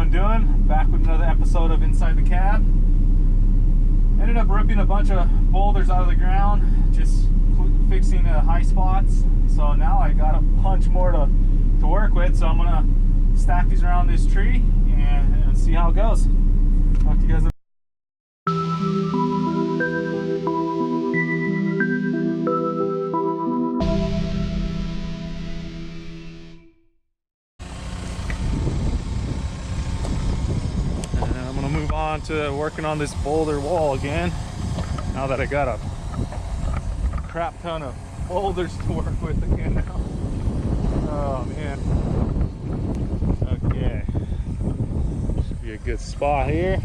everyone doing? Back with another episode of Inside the Cab. Ended up ripping a bunch of boulders out of the ground, just fixing the high spots. So now I got a bunch more to work with. So I'm gonna stack these around this tree and see how it goes. Talk to you guys. On to working on this boulder wall again, now that I got a crap ton of boulders to work with again now. Oh man. Okay, should be a good spot here.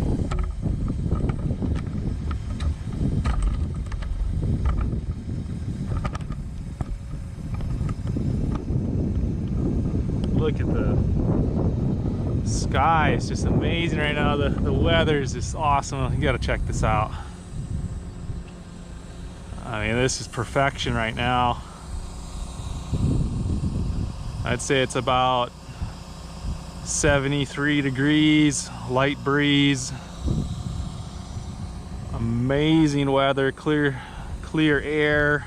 Look at the sky, it's just amazing right now. The weather is just awesome. You gotta check this out. I mean, this is perfection right now. I'd say it's about 73 degrees, light breeze, amazing weather, clear air,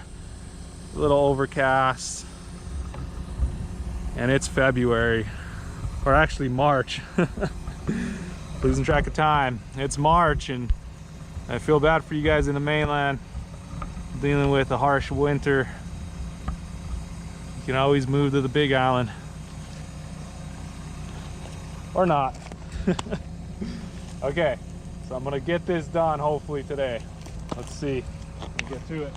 a little overcast, and it's February. Or actually March. Losing track of time. It's March and I feel bad for you guys in the mainland dealing with a harsh winter. You can always move to the Big Island. Or not. Okay, so I'm gonna get this done hopefully today. Let's see. Let's get to it.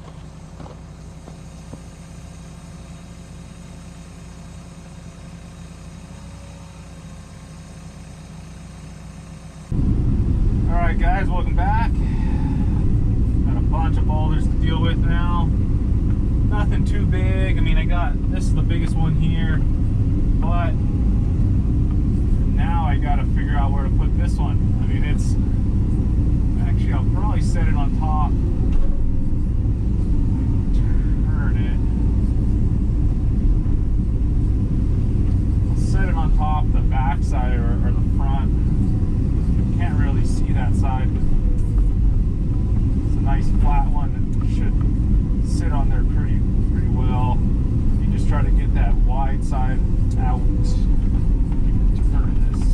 Alright guys, welcome back. Got a bunch of boulders to deal with now. Nothing too big. I mean, this is the biggest one here, but now I gotta figure out where to put this one. I mean, actually, I'll probably set it on top. Turn it. I'll set it on top, the back side or the front. Can't really see that side, but it's a nice flat one that should sit on there pretty well. You just try to get that wide side out. Turn this.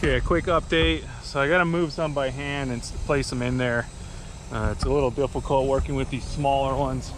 Okay, a quick update. So I gotta move some by hand and place them in there. It's a little difficult working with these smaller ones.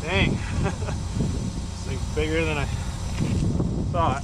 Dang, this thing's bigger than I thought.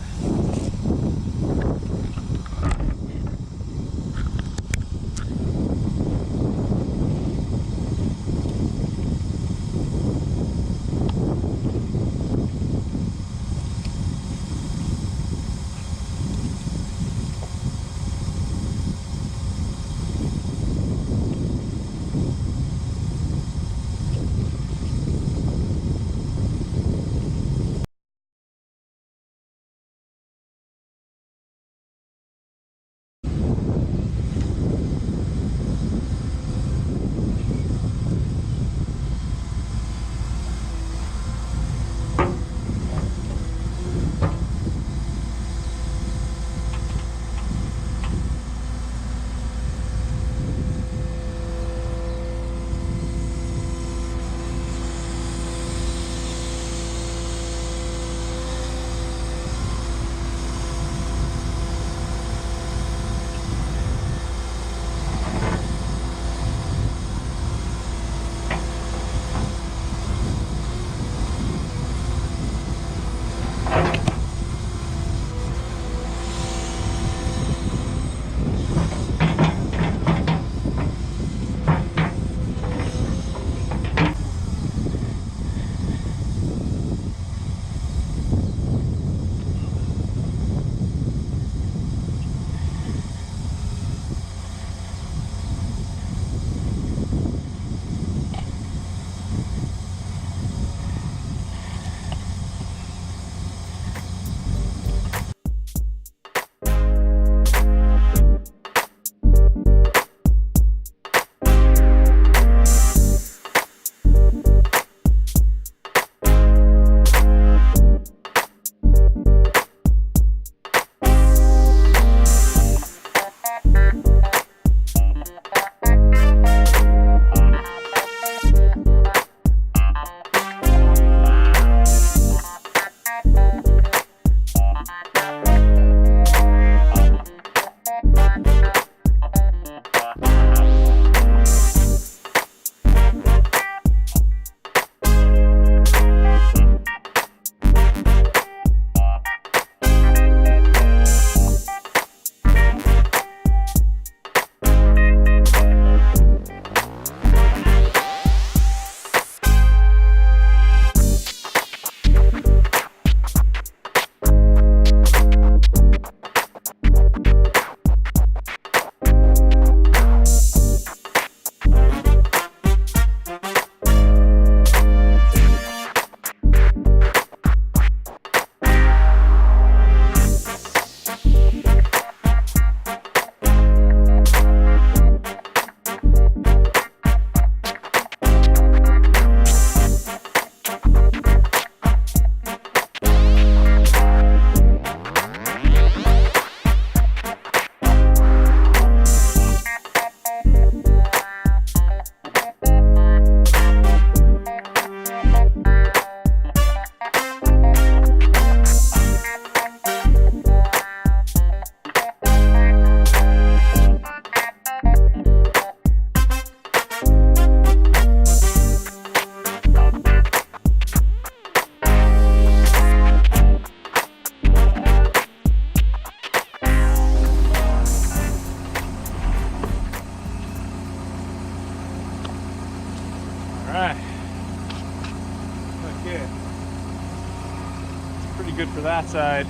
that side.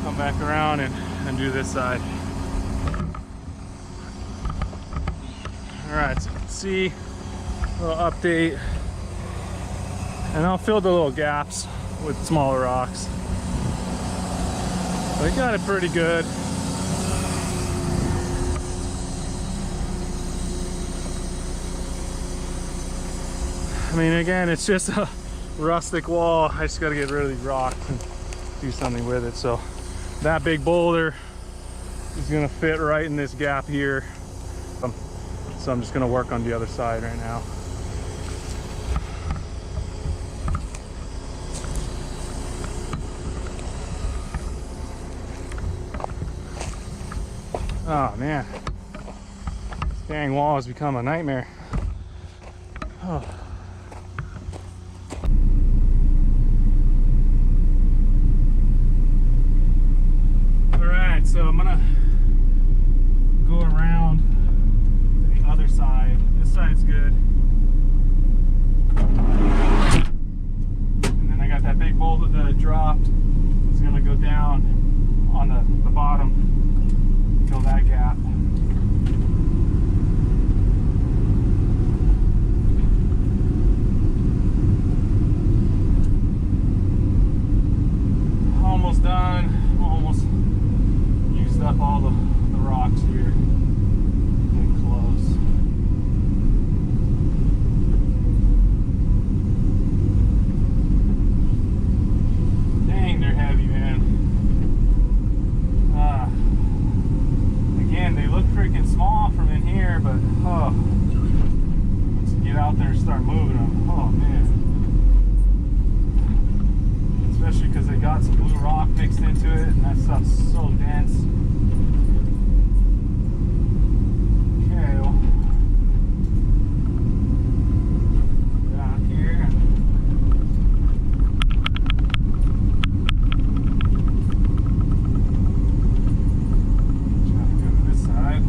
Come back around and do this side. All right, so you can see a little update, and I'll fill the little gaps with smaller rocks. But I got it pretty good. I mean, again, it's just a rustic wall. I just got to get rid of these rocks and do something with it. So that big boulder is going to fit right in this gap here. So I'm just going to work on the other side right now. Oh man, this dang wall has become a nightmare. Oh. Alright, so I'm gonna go around the other side. This side's good. And then I got that big boulder that dropped. It's gonna go down on the bottom, fill that gap. Almost done. Almost used up all the rocks here. Getting close. Dang, they're heavy, man. Again, they look freaking small from in here, but once you get out there and start moving them, oh man. Especially because they got some blue rock mixed into it, and that stuff's so dense. Okay, well, down here. Try to go to this side.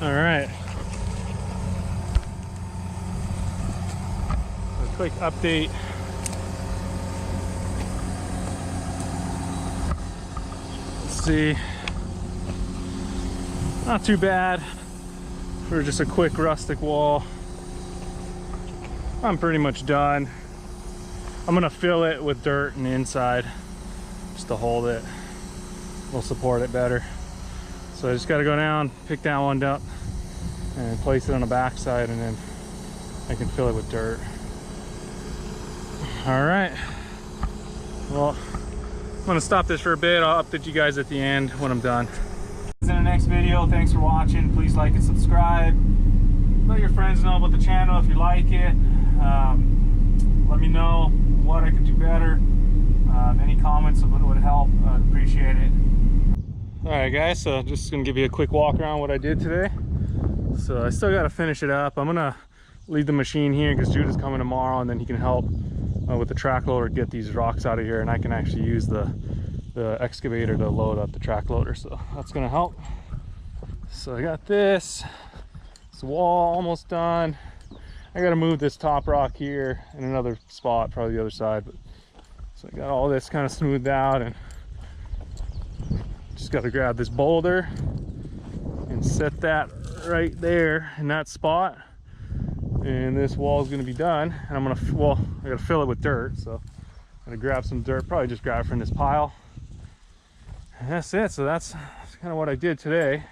All right. A quick update. Let's see. Not too bad for just a quick rustic wall. I'm pretty much done. I'm gonna fill it with dirt on the inside just to hold it. We'll support it better. So I just got to go down, pick that one up, and place it on the back side, and then I can fill it with dirt. All right. Well, I'm gonna stop this for a bit. I'll update you guys at the end when I'm done. In the next video, thanks for watching. Please like and subscribe. let your friends know about the channel if you like it. Let me know what I could do better. Any comments would help. I'd appreciate it. Alright guys, so just gonna give you a quick walk around what I did today. So I still gotta finish it up. I'm gonna leave the machine here because Jude is coming tomorrow, and then he can help with the track loader get these rocks out of here, and I can actually use the excavator to load up the track loader, so that's gonna help. So I got this wall almost done. I gotta move this top rock here in another spot, probably the other side, but so I got all this kind of smoothed out, and just got to grab this boulder and set that right there in that spot, and this wall is going to be done. And I'm gonna, well, I gotta fill it with dirt, so I'm gonna grab some dirt, probably just grab it from this pile, and that's it. So that's kind of what I did today.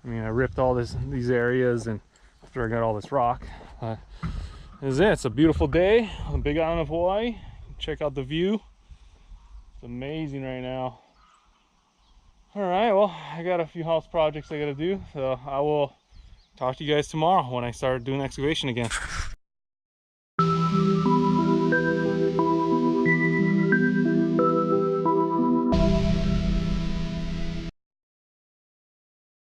I mean, I ripped all these areas, and after I got all this rock, this is it. It's a beautiful day on the Big Island of Hawaii. Check out the view. It's amazing right now. All right, well, I got a few house projects I gotta do, so I will talk to you guys tomorrow when I start doing excavation again.